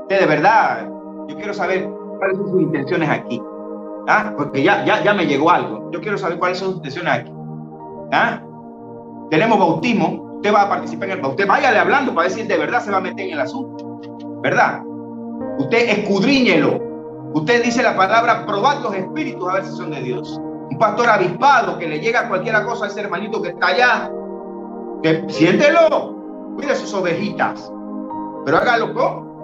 de verdad, yo quiero saber cuáles son sus intenciones aquí. Porque ya me llegó algo. Yo quiero saber cuáles son sus intenciones aquí. Tenemos bautismo, usted va a participar en el bautismo, usted váyale hablando para ver si de verdad se va a meter en el asunto, ¿verdad? Usted escudriñelo, usted dice la palabra, probad los espíritus a ver si son de Dios. Un pastor avispado que le llega cualquier cosa a ese hermanito que está allá, que siéntelo, cuide sus ovejitas, pero hágalo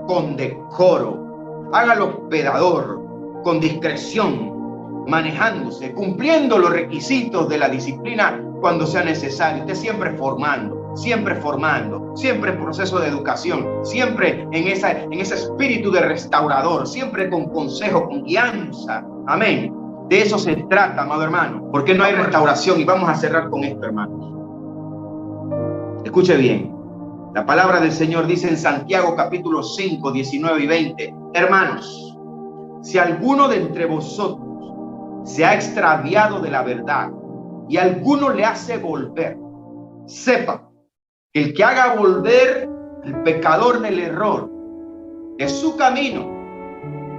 con decoro, hágalo hospedador, con discreción, manejándose, cumpliendo los requisitos de la disciplina cuando sea necesario. Usted siempre formando, siempre en proceso de educación, siempre en ese espíritu de restaurador, siempre con consejo, con guianza. Amén. De eso se trata, amado hermano, porque no hay restauración. Y vamos a cerrar con esto, hermanos. Escuche bien. La palabra del Señor dice en Santiago capítulo 5, 19 y 20. Hermanos, si alguno de entre vosotros se ha extraviado de la verdad y alguno le hace volver, sepa que el que haga volver al pecador del error de su camino,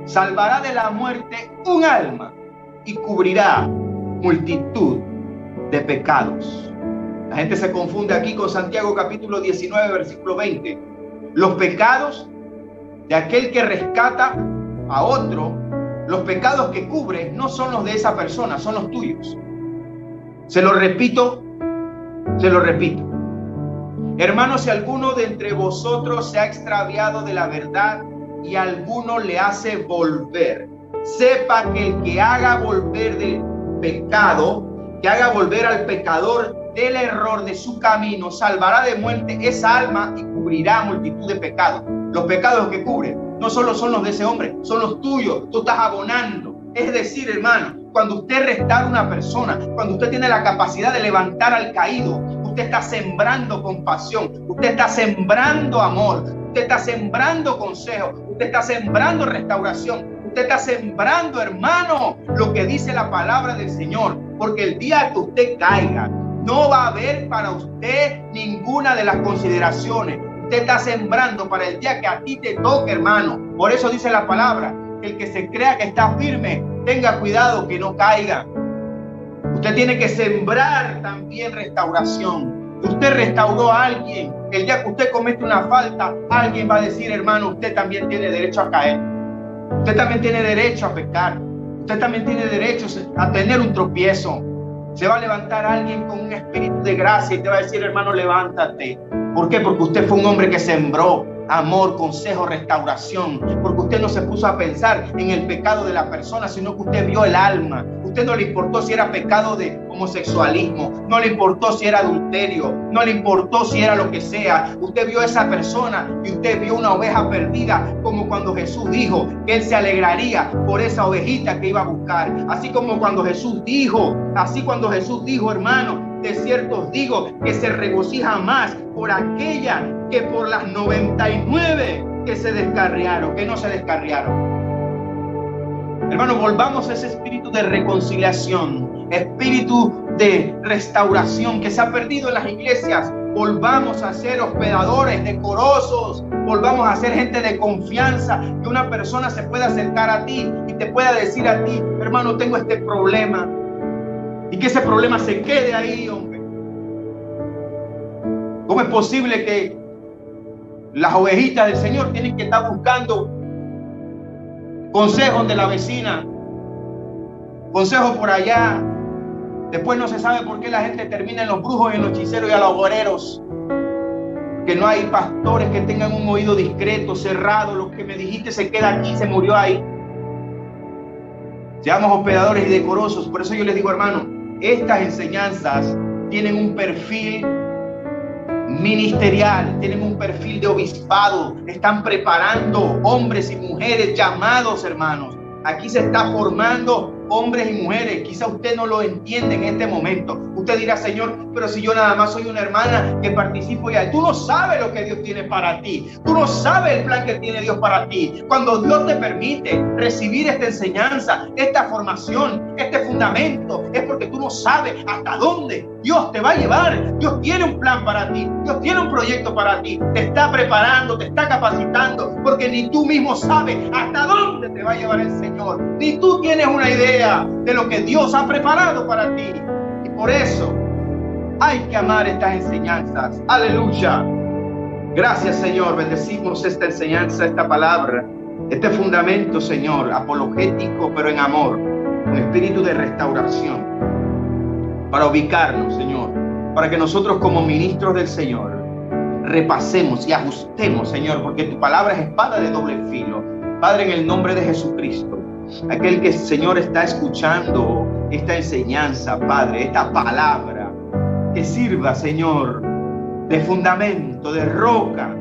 salvará de la muerte un alma y cubrirá multitud de pecados. La gente se confunde aquí con Santiago capítulo 19, versículo 20. Los pecados de aquel que rescata a otro, los pecados que cubre no son los de esa persona, son los tuyos. Se lo repito. Hermanos, si alguno de entre vosotros se ha extraviado de la verdad y alguno le hace volver, sepa que el que haga volver del pecado, que haga volver al pecador del error de su camino, salvará de muerte esa alma y cubrirá multitud de pecados. Los pecados que cubre no solo son los de ese hombre, son los tuyos. Tú estás abonando. Es decir, hermano, cuando usted restaura a una persona, cuando usted tiene la capacidad de levantar al caído, usted está sembrando compasión, usted está sembrando amor, usted está sembrando consejo, usted está sembrando restauración, usted está sembrando, hermano, lo que dice la palabra del Señor. Porque el día que usted caiga, no va a haber para usted ninguna de las consideraciones. Usted está sembrando para el día que a ti te toque, hermano. Por eso dice la palabra, que el que se crea que está firme, tenga cuidado que no caiga. Usted tiene que sembrar también restauración. Usted restauró a alguien. El día que usted comete una falta, alguien va a decir, hermano, usted también tiene derecho a caer. Usted también tiene derecho a pecar. Usted también tiene derecho a tener un tropiezo. Se va a levantar alguien con un espíritu de gracia y te va a decir, hermano, levántate. ¿Por qué? Porque usted fue un hombre que sembró amor, consejo, restauración. Porque usted no se puso a pensar en el pecado de la persona, sino que usted vio el alma. Usted no le importó si era pecado de homosexualismo, no le importó si era adulterio, no le importó si era lo que sea. Usted vio a esa persona y usted vio una oveja perdida, como cuando Jesús dijo que él se alegraría por esa ovejita que iba a buscar. Así como cuando Jesús dijo, hermano, de cierto os digo que se regocija más por aquella que por las 99 que se descarriaron, que no se descarriaron. Hermano, volvamos a ese espíritu de reconciliación, espíritu de restauración que se ha perdido en las iglesias. Volvamos a ser hospedadores decorosos, volvamos a ser gente de confianza, que una persona se pueda acercar a ti y te pueda decir a ti, hermano, tengo este problema, y que ese problema se quede ahí, hombre. ¿Cómo es posible que las ovejitas del Señor tienen que estar buscando consejos de la vecina, consejos por allá? Después no se sabe por qué la gente termina en los brujos, en los hechiceros y a los agoreros. Que no hay pastores que tengan un oído discreto, cerrado. Lo que me dijiste se queda aquí, se murió ahí. Seamos hospedadores y decorosos. Por eso yo les digo, hermano, estas enseñanzas tienen un perfil ministerial, tienen un perfil de obispado. Están preparando hombres y mujeres llamados, hermanos. Aquí se está formando hombres y mujeres. Quizá usted no lo entiende en este momento. Usted dirá, Señor, pero si yo nada más soy una hermana que participo ya. Tú no sabes lo que Dios tiene para ti. Tú no sabes el plan que tiene Dios para ti. Cuando Dios te permite recibir esta enseñanza, esta formación, este fundamento, es porque tú no sabes hasta dónde Dios te va a llevar. Dios tiene un plan para ti. Dios tiene un proyecto para ti. Te está preparando, te está capacitando, porque ni tú mismo sabes hasta dónde te va a llevar el Señor. Ni tú tienes una idea de lo que Dios ha preparado para ti. Y por eso hay que amar estas enseñanzas. Aleluya. Gracias, Señor. Bendecimos esta enseñanza, esta palabra, este fundamento, Señor, apologético, pero en amor, con espíritu de restauración, para ubicarnos, Señor, para que nosotros como ministros del Señor repasemos y ajustemos, Señor, porque tu palabra es espada de doble filo. Padre, en el nombre de Jesucristo, aquel que, Señor, está escuchando esta enseñanza, Padre, esta palabra, que sirva, Señor, de fundamento, de roca.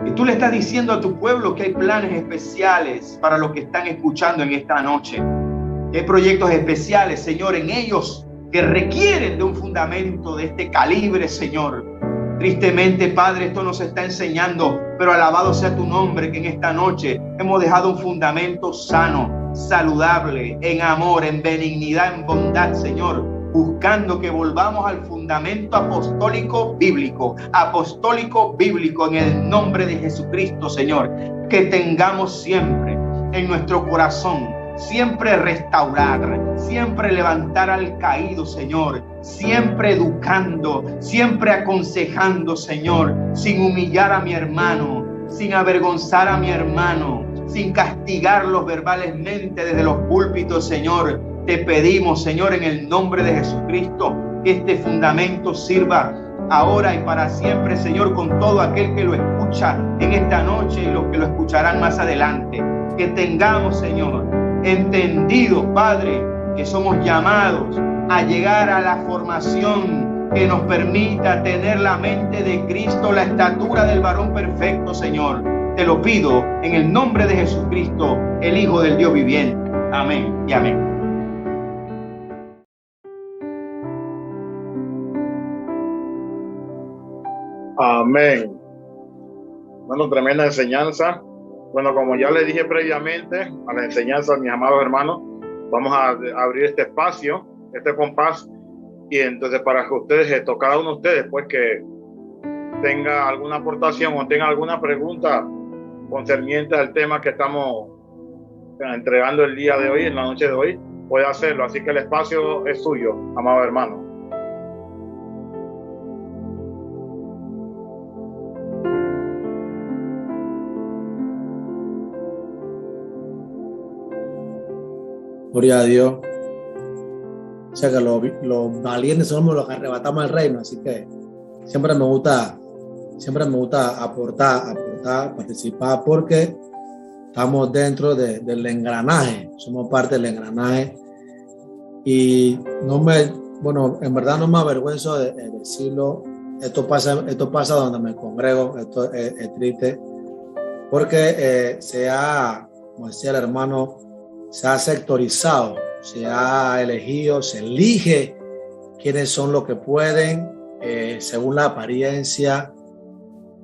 Y tú le estás diciendo a tu pueblo que hay planes especiales para los que están escuchando en esta noche. Que hay proyectos especiales, Señor, en ellos que requieren de un fundamento de este calibre, Señor. Tristemente, Padre, esto nos está enseñando, pero alabado sea tu nombre, que en esta noche hemos dejado un fundamento sano, saludable, en amor, en benignidad, en bondad, Señor, buscando que volvamos al fundamento apostólico bíblico en el nombre de Jesucristo, Señor, que tengamos siempre en nuestro corazón, siempre restaurar, siempre levantar al caído, Señor, siempre educando, siempre aconsejando, Señor, sin humillar a mi hermano, sin avergonzar a mi hermano, sin castigarlos verbalmente desde los púlpitos, Señor. Te pedimos, Señor, en el nombre de Jesucristo, que este fundamento sirva ahora y para siempre, Señor, con todo aquel que lo escucha en esta noche y los que lo escucharán más adelante. Que tengamos, Señor, entendido, Padre, que somos llamados a llegar a la formación que nos permita tener la mente de Cristo, la estatura del varón perfecto, Señor. Te lo pido en el nombre de Jesucristo, el Hijo del Dios viviente. Amén y amén. Amén. Bueno, tremenda enseñanza. Bueno, como ya les dije previamente a la enseñanza, mis amados hermanos, vamos a abrir este espacio, este compás, y entonces para que ustedes, cada uno de ustedes, pues que tenga alguna aportación o tenga alguna pregunta concerniente al tema que estamos entregando el día de hoy, en la noche de hoy, puede hacerlo. Así que el espacio es suyo, amado hermano. Gloria a Dios. O sea que los valientes somos los que arrebatamos el reino, así que siempre me gusta aportar, participar, porque estamos dentro del engranaje, somos parte del engranaje. Y en verdad no me avergüenzo de decirlo. Esto pasa donde me congrego. Esto es triste, porque como decía el hermano, se ha sectorizado, se ha elegido, se elige quiénes son los que pueden, según la apariencia.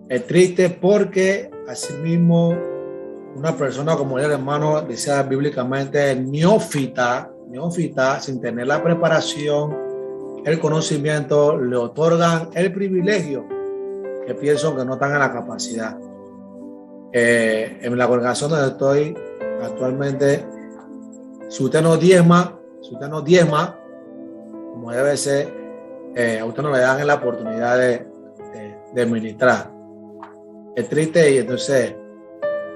Es triste porque asimismo una persona, como el hermano decía bíblicamente, neófita, sin tener la preparación, el conocimiento, le otorgan el privilegio que pienso que no están en la capacidad. En la congregación donde estoy actualmente, si usted no diezma, como debe ser, a usted no le dan la oportunidad de ministrar. Es triste, y entonces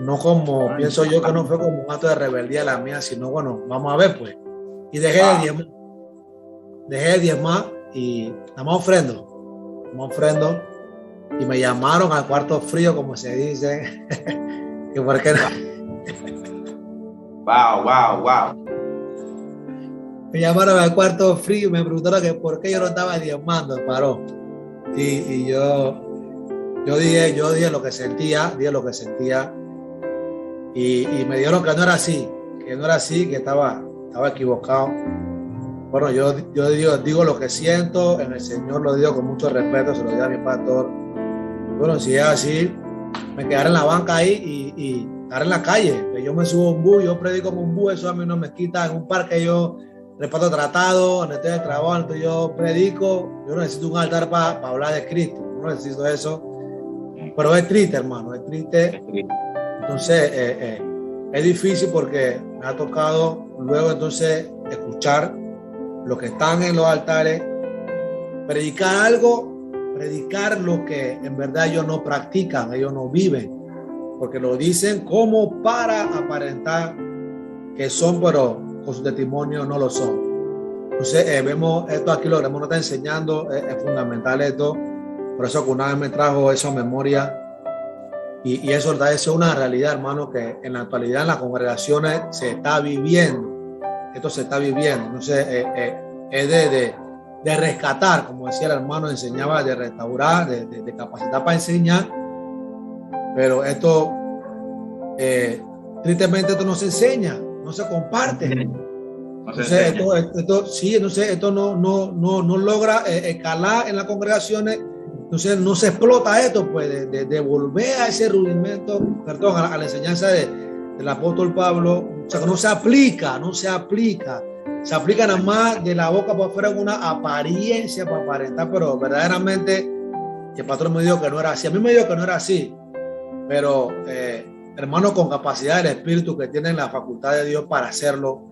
no como pienso yo, que no fue como un acto de rebeldía la mía, sino bueno, vamos a ver pues. Y dejé de diezmar y nada más ofrendo, y me llamaron al cuarto frío, como se dice. ¿Y por qué no? Wow. Me llamaron al cuarto frío y me preguntaron que por qué yo no estaba diezmando, paró. Y yo dije lo que sentía, y me dijeron que no era así, que estaba equivocado. Bueno, yo digo lo que siento en el Señor, lo digo con mucho respeto, se lo digo a mi pastor. Bueno, si es así, me quedaré en la banca ahí y estaré en la calle. Que yo me subo a un bus, yo predico como un bus, eso a mí no me quita. En un parque yo reparto tratado, donde estoy de trabajo, entonces yo predico. Yo no necesito un altar para hablar de Cristo, no necesito eso. Pero es triste, hermano, es triste. Entonces, es difícil porque me ha tocado luego entonces escuchar los que están en los altares, predicar lo que en verdad ellos no practican, ellos no viven, porque lo dicen como para aparentar que son, pero con su testimonio no lo son. Entonces vemos esto aquí, lo que nos está enseñando, es fundamental esto. Por eso que una vez me trajo esa memoria, y eso es una realidad, hermano, que en la actualidad en las congregaciones se está viviendo. Esto se está viviendo. Entonces es de rescatar, como decía el hermano, enseñaba de restaurar, de capacitar para enseñar. Pero esto, tristemente, esto no se enseña, no se comparte. Entonces, esto no logra escalar en las congregaciones. Entonces no se explota esto, pues, de volver a ese rudimento, a la enseñanza del apóstol Pablo. O sea, que no se aplica. Se aplica nada más de la boca para afuera, con una apariencia para aparentar, pero verdaderamente el pastor me dijo que no era así. A mí me dijo que no era así, pero hermanos con capacidad del Espíritu, que tienen la facultad de Dios para hacerlo,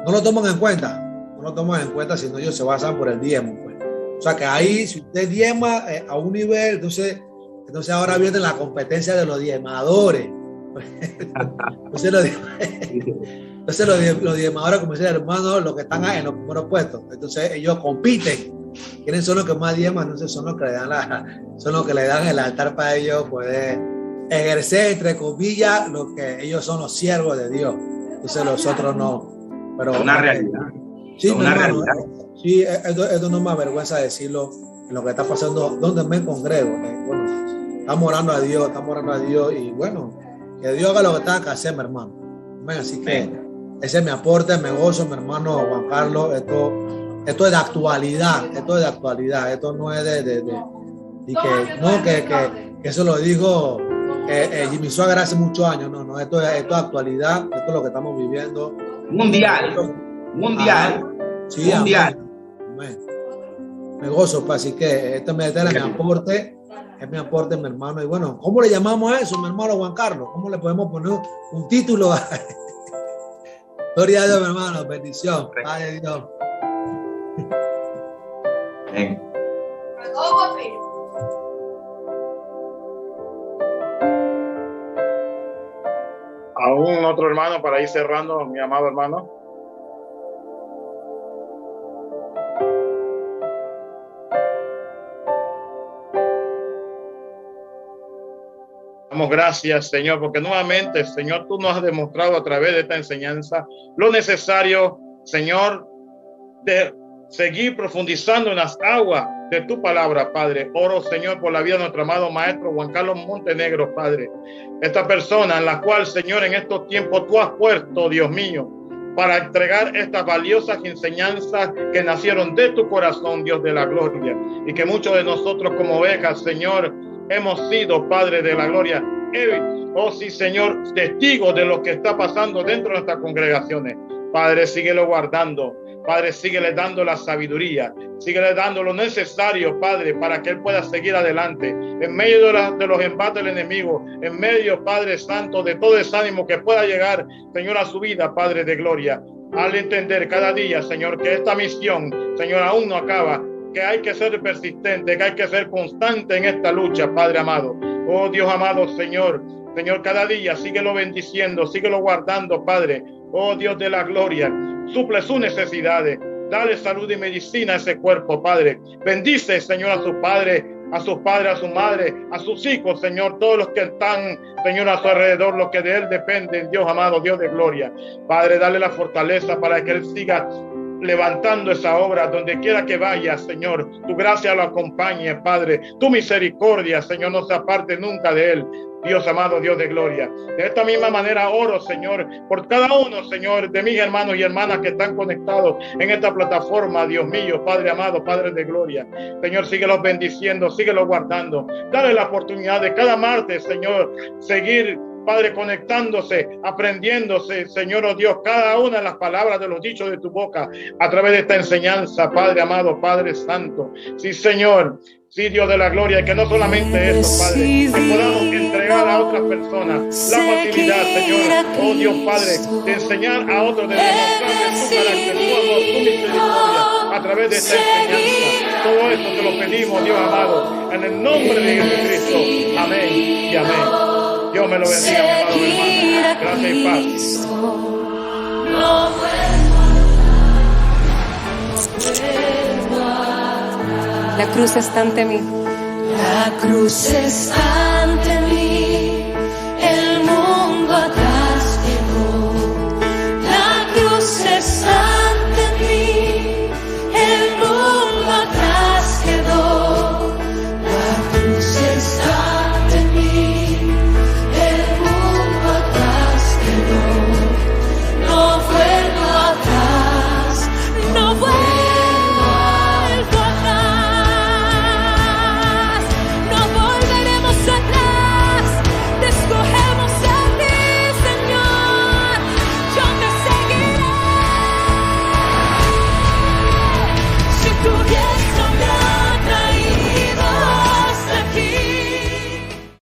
no lo toman en cuenta, sino ellos se basan por el diezmo, pues. O sea que ahí, si usted diezma a un nivel, entonces ahora viene la competencia de los diezmadores. Entonces los diezmadores, como dice el hermano, los que están en los primeros puestos, entonces ellos compiten. ¿Quiénes son los que más diezman? Entonces son los que le dan el altar para ellos poder ejercer, entre comillas, lo que ellos son los siervos de Dios. Entonces los otros no. Pero una realidad. Sí, una realidad. Sí, esto no me avergüenza decirlo, en lo que está pasando, donde me congrego. Bueno, estamos orando a Dios, y bueno, que Dios haga lo que tenga que hacer, mi hermano. Así que ese es mi aporte, me gozo, mi hermano Juan Carlos. Esto es de actualidad, esto no es que eso lo dijo Jimmy Swaggart hace muchos años. No, esto es actualidad, esto es lo que estamos viviendo. Mundial. Sí, mundial. Amén. Me gozo, pues, así que este es mi aporte, mi hermano. Y bueno, ¿cómo le llamamos a eso, mi hermano Juan Carlos? ¿Cómo le podemos poner un título? Gloria a Dios, mi hermano, bendición. Ay, Dios. ¿Algún otro hermano para ir cerrando, mi amado hermano? Damos gracias, Señor, porque nuevamente, Señor, tú nos has demostrado a través de esta enseñanza lo necesario, Señor, de seguir profundizando en las aguas de tu palabra, Padre. Oro, Señor, por la vida de nuestro amado maestro Juan Carlos Montenegro, Padre. Esta persona en la cual, Señor, en estos tiempos tú has puesto, Dios mío, para entregar estas valiosas enseñanzas que nacieron de tu corazón, Dios de la gloria. Y que muchos de nosotros como ovejas, Señor, hemos sido, Padre de la gloria, oh sí, Señor, testigos de lo que está pasando dentro de nuestras congregaciones. Padre, síguelo guardando. Padre, síguele dando la sabiduría, síguele dando lo necesario, Padre, para que él pueda seguir adelante en medio de los embates del enemigo, en medio, Padre Santo, de todo desánimo que pueda llegar, Señor, a su vida, Padre de gloria. Al entender cada día, Señor, que esta misión, Señor, aún no acaba, que hay que ser persistente, que hay que ser constante en esta lucha, Padre amado. Oh Dios amado, Señor, cada día síguelo bendiciendo, síguelo guardando, Padre. Oh Dios de la gloria, suple sus necesidades, dale salud y medicina a ese cuerpo, Padre. Bendice, Señor, a sus padres, a sus madres, a sus hijos, Señor, todos los que están, Señor, a su alrededor, los que de él dependen, Dios amado, Dios de gloria. Padre, dale la fortaleza para que él siga levantando esa obra donde quiera que vaya, Señor. Tu gracia lo acompañe, Padre. Tu misericordia, Señor, no se aparte nunca de él. Dios amado, Dios de gloria. De esta misma manera oro, Señor, por cada uno, Señor, de mis hermanos y hermanas que están conectados en esta plataforma, Dios mío, Padre amado, Padre de gloria. Señor, síguelos bendiciendo, síguelos guardando. Dale la oportunidad de cada martes, Señor, seguir, Padre, conectándose, aprendiéndose, Señor, oh Dios, cada una de las palabras de los dichos de tu boca a través de esta enseñanza, Padre amado, Padre santo. Sí, Señor. Sí, Dios de la gloria, y que no solamente eso, Padre, que podamos entregar a otras personas la facilidad, Señor, oh Dios Padre, de enseñar a otros, de demostrarles tu carácter, tu amor, tu misericordia a través de esta enseñanza. Todo esto te lo pedimos, Dios amado, en el nombre de Jesucristo. Amén y amén. Dios me lo bendiga, mi amado hermano. Gracias y paz. La cruz está ante mí. La cruz está